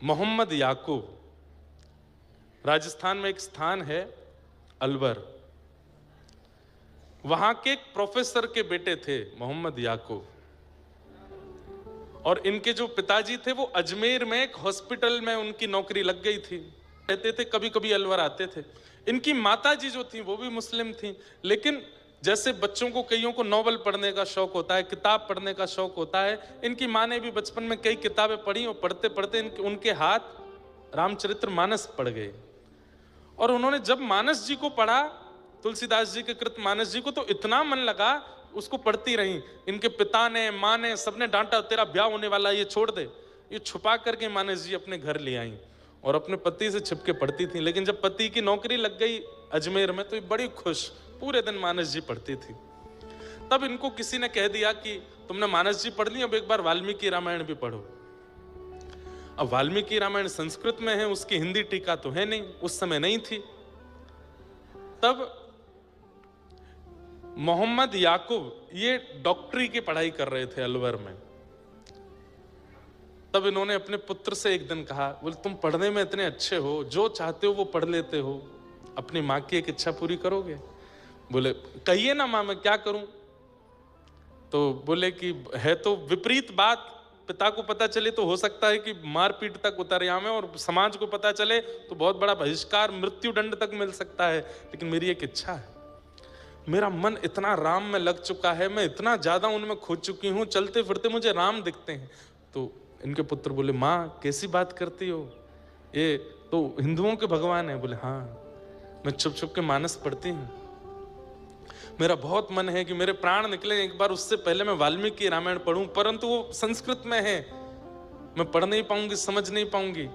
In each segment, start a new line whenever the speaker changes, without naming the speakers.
मोहम्मद याकूब, राजस्थान में एक स्थान है अलवर, वहां के एक प्रोफेसर के बेटे थे मोहम्मद याकूब। और इनके जो पिताजी थे वो अजमेर में एक हॉस्पिटल में उनकी नौकरी लग गई थी, रहते थे, कभी कभी अलवर आते थे। इनकी माताजी जो थी वो भी मुस्लिम थी, लेकिन जैसे बच्चों को कईयों को नॉवल पढ़ने का शौक होता है, किताब पढ़ने का शौक होता है, इनकी माँ ने भी बचपन में कई किताबें पढ़ी और पढ़ते पढ़ते उनके हाथ रामचरितमानस पढ़ गए। और उन्होंने जब मानस जी को पढ़ा, तुलसीदास जी के कृत मानस जी को, तो इतना मन लगा, उसको पढ़ती रही। इनके पिता ने, माँ ने, सबने डांटा, तेरा ब्याह होने वाला, ये छोड़ दे। ये छुपा करके मानस जी अपने घर ले आई और अपने पति से छिपके पढ़ती थी। लेकिन जब पति की नौकरी लग गई अजमेर में तो ये बड़ी खुश, पूरे दिन मानस जी पढ़ती थी। तब इनको किसी ने कह दिया कि तुमने मानस जी पढ़ ली, अब एक बार वाल्मीकि रामायण भी पढ़ो। अब वाल्मीकि रामायण संस्कृत में है, उसकी हिंदी टीका तो है नहीं, उस समय नहीं थी। तब मोहम्मद याकूब ये डॉक्टरी की पढ़ाई कर रहे थे अलवर में। तब इन्होंने अपने पुत्र से एक दिन कहा, बोले तुम पढ़ने में इतने अच्छे हो, जो चाहते हो वो पढ़ लेते हो, अपनी माँ की एक इच्छा पूरी करोगे? बोले कहिए ना माँ, मैं क्या करूं? तो बोले कि है तो विपरीत बात, पिता को पता चले तो हो सकता है कि मारपीट तक उतर आवे, और समाज को पता चले तो बहुत बड़ा बहिष्कार, मृत्यु दंड तक मिल सकता है। लेकिन मेरी एक इच्छा है, मेरा मन इतना राम में लग चुका है, मैं इतना ज्यादा उनमें खो चुकी हूं, चलते फिरते मुझे राम दिखते हैं। तो इनके पुत्र बोले, माँ कैसी बात करती हो, ये तो हिंदुओं के भगवान है। बोले हाँ, मैं छुप छुप के मानस पढ़ती हूँ, मेरा बहुत मन है कि मेरे प्राण निकले एक बार, उससे पहले मैं वाल्मीकि रामायण पढ़ूं, परंतु वो संस्कृत में है, मैं पढ़ नहीं पाऊंगी, समझ नहीं पाऊंगी,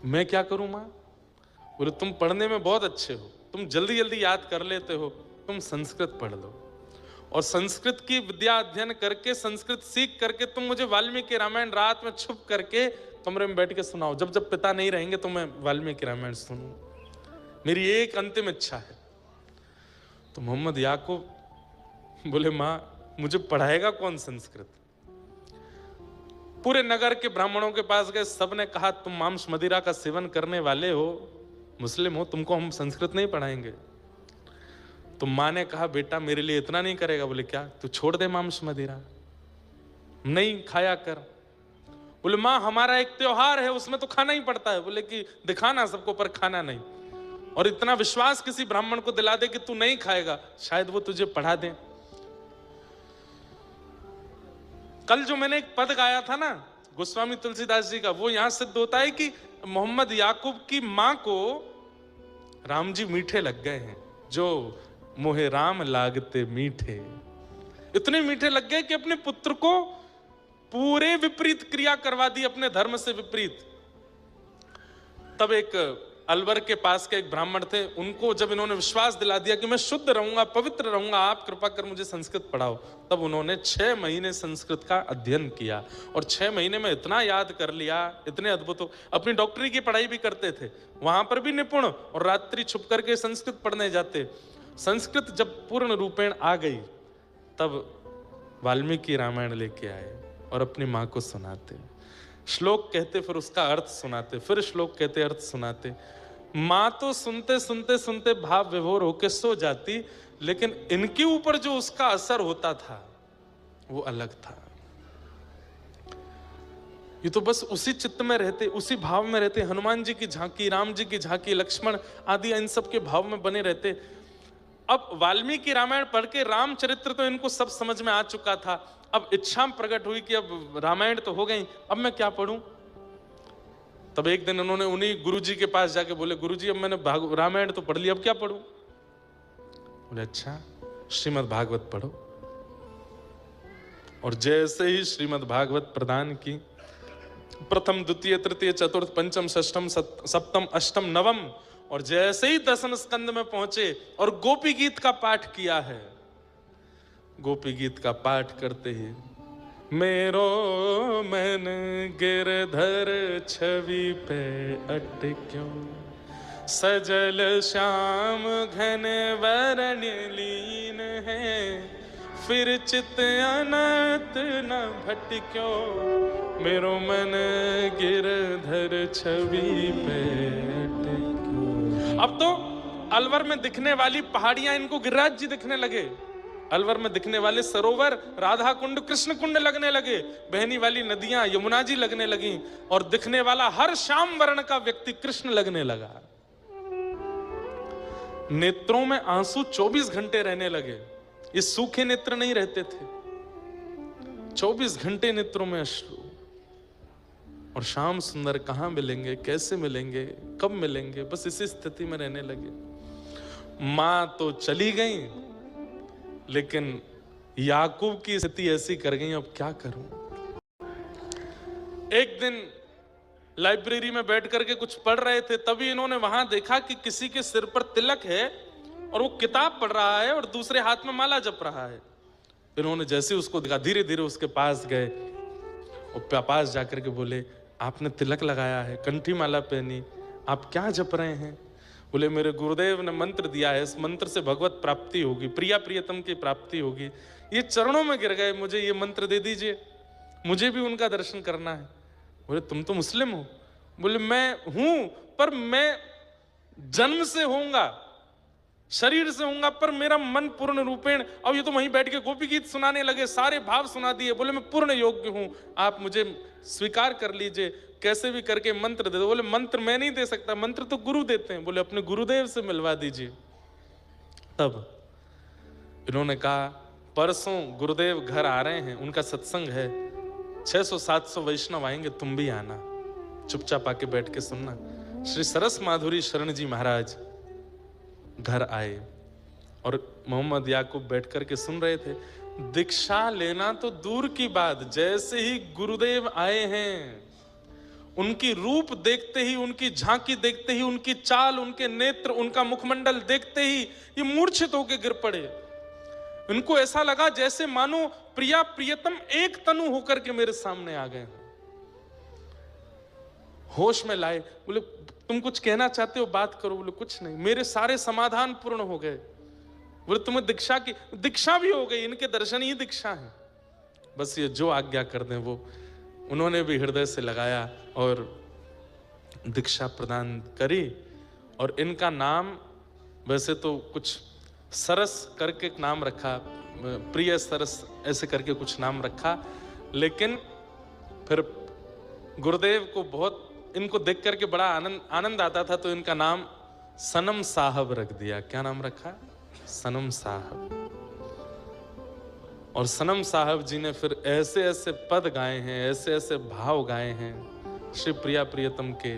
मैं क्या करूं मां? बोले तुम पढ़ने में बहुत अच्छे हो, तुम जल्दी जल्दी याद कर लेते हो, तुम संस्कृत पढ़ लो, और संस्कृत की विद्या अध्ययन करके, संस्कृत सीख करके तुम मुझे वाल्मीकि रामायण रात में छुप करके कमरे में बैठ के सुनाओ, जब जब पिता नहीं रहेंगे तो मैं वाल्मीकि रामायण सुनूं, मेरी एक अंतिम इच्छा है। तो मोहम्मद याकूब बोले, मां मुझे पढ़ाएगा कौन संस्कृत? पूरे नगर के ब्राह्मणों के पास गए, सबने कहा तुम मांस मदिरा का सेवन करने वाले हो, मुस्लिम हो, तुमको हम संस्कृत नहीं पढ़ाएंगे। तो मां ने कहा, बेटा मेरे लिए इतना नहीं करेगा? बोले क्या? तू छोड़ दे मांस मदिरा, नहीं खाया कर। बोले मां हमारा एक त्योहार है, उसमें तो खाना ही पड़ता है। बोले कि दिखाना सबको, पर खाना नहीं। और इतना विश्वास किसी ब्राह्मण को दिला दे कि तू नहीं खाएगा, शायद वो तुझे पढ़ा दे। कल जो मैंने एक पद गाया था ना गोस्वामी तुलसीदास जी का, वो यहां सिद्ध होता है कि मोहम्मद याकूब की मां को राम जी मीठे लग गए हैं, जो मोहे राम लागते मीठे, इतने मीठे लग गए कि अपने पुत्र को पूरे विपरीत क्रिया करवा दी, अपने धर्म से विपरीत। तब एक अलवर के पास के एक ब्राह्मण थे, उनको जब इन्होंने विश्वास दिला दिया कि मैं शुद्ध रहूंगा, पवित्र रहूंगा, आप कृपा कर मुझे संस्कृत पढ़ाओ, तब उन्होंने 6 महीने संस्कृत का अध्ययन किया, और 6 महीने में इतना याद कर लिया, इतने अद्भुत। अपनी डॉक्टरी की पढ़ाई भी करते थे, वहां पर भी निपुण, और रात्रि छुप करके संस्कृत पढ़ने जाते। संस्कृत जब पूर्ण रूपेण आ गई, तब वाल्मीकि रामायण लेके आए और अपनी माँ को सुनाते, श्लोक कहते, फिर उसका अर्थ सुनाते, फिर श्लोक कहते, अर्थ सुनाते। माँ तो सुनते सुनते सुनते भाव विभोर होके सो जाती, लेकिन इनके ऊपर जो उसका असर होता था वो अलग था। ये तो बस उसी चित्त में रहते, उसी भाव में रहते, हनुमान जी की झांकी, राम जी की झांकी, लक्ष्मण आदि इन सब के भाव में बने रहते। अब वाल्मीकि रामायण पढ़ के रामचरित्र तो इनको सब समझ में आ चुका था, अब इच्छा प्रकट हुई कि अब रामायण तो हो गई, अब मैं क्या पढ़ूं? तब एक दिन उन्होंने उन्हीं गुरुजी के पास जाके बोले, गुरुजी अब मैंने रामायण तो पढ़ लिया, अब क्या पढ़ूं? बोले अच्छा, श्रीमद् भागवत पढ़ो। और जैसे ही श्रीमद् भागवत प्रदान की, प्रथम द्वितीय तृतीय चतुर्थ पंचम षष्ठम सप्तम अष्टम नवम, और जैसे ही 10वें स्कंद में पहुंचे और गोपी गीत का पाठ किया है, गोपी गीत का पाठ करते ही मेरो मन गिरधर छवि पे अटक्यो, सजल श्याम घन वरण लीन है, फिर चित अनंत न भटक्यो, मेरो मन गिरधर छवि पे अटक्यो। अब तो अलवर में दिखने वाली पहाड़ियां इनको गिरिराज जी दिखने लगे। अलवर में दिखने वाले सरोवर राधा कुंड, कृष्ण कुंड लगने लगे। बहनी वाली नदियां यमुना जी लगने लगी। और दिखने वाला हर श्याम वर्ण का व्यक्ति कृष्ण लगने लगा। नेत्रों में आंसू 24 घंटे रहने लगे। ये सूखे नेत्र नहीं रहते थे, 24 घंटे नेत्रों में अश्रु। और श्याम सुंदर कहां मिलेंगे, कैसे मिलेंगे, कब मिलेंगे, बस इसी स्थिति में रहने लगे। मां तो चली गई, लेकिन याकूब की स्थिति ऐसी कर गई, अब क्या करूं। एक दिन लाइब्रेरी में बैठ करके कुछ पढ़ रहे थे, तभी इन्होंने वहां देखा कि किसी के सिर पर तिलक है और वो किताब पढ़ रहा है और दूसरे हाथ में माला जप रहा है। इन्होंने जैसे उसको देखा, धीरे धीरे उसके पास गए और पास जाकर के बोले, आपने तिलक लगाया है, कंठी माला पहनी, आप क्या जप रहे हैं? बोले, मेरे गुरुदेव ने मंत्र दिया है, इस मंत्र से भगवत प्राप्ति होगी, प्रिया प्रियतम की प्राप्ति होगी। ये चरणों में गिर गए, मुझे ये मंत्र दे दीजिए, मुझे भी उनका दर्शन करना है। बोले, तुम तो मुस्लिम हो? बोले, मैं हूं, पर मैं जन्म से होऊंगा, शरीर से होऊंगा, पर मेरा मन पूर्ण रूपेण। अब ये तो वहीं बैठ के गोपी गीत सुनाने लगे, सारे भाव सुना दिए। बोले, मैं पूर्ण योग्य हूं, आप मुझे स्वीकार कर लीजिए, कैसे भी करके मंत्र दे दो। बोले, मंत्र मैं नहीं दे सकता, मंत्र तो गुरु देते हैं। बोले, अपने गुरुदेव से मिलवा दीजिए। तब इन्होंने कहा, परसों गुरुदेव घर आ रहे हैं, उनका सत्संग है, 600-700 वैष्णव आएंगे, तुम भी आना, चुपचाप आके बैठ के सुनना। श्री सरस माधुरी शरण जी महाराज घर आए और मोहम्मद याकूब बैठ करके सुन रहे थे। दीक्षा लेना तो दूर की बात, जैसे ही गुरुदेव आए हैं, उनकी रूप देखते ही, उनकी झांकी देखते ही, उनकी चाल, उनके नेत्र, उनका मुखमंडल देखते ही ये मूर्छित होकर गिर पड़े। उनको ऐसा लगा जैसे मानो प्रिया प्रियतम एक तनु होकर के मेरे सामने आ गए। होश में लाए, बोले, तुम कुछ कहना चाहते हो, बात करो। बोले, कुछ नहीं, मेरे सारे समाधान पूर्ण हो गए। बोले, तुम्हें दीक्षा की, दीक्षा भी हो गई, इनके दर्शन ही दीक्षा है, बस ये जो आज्ञा कर दें वो। उन्होंने भी हृदय से लगाया और दीक्षा प्रदान करी। और इनका नाम वैसे तो कुछ सरस करके नाम रखा, प्रिय सरस ऐसे करके कुछ नाम रखा, लेकिन फिर गुरुदेव को बहुत इनको देख करके बड़ा आनंद आता था, तो इनका नाम सनम साहब रख दिया। क्या नाम रखा? सनम साहब। और सनम साहब जी ने फिर ऐसे ऐसे पद गाए हैं, ऐसे ऐसे भाव गाए हैं श्री प्रिया प्रियतम के।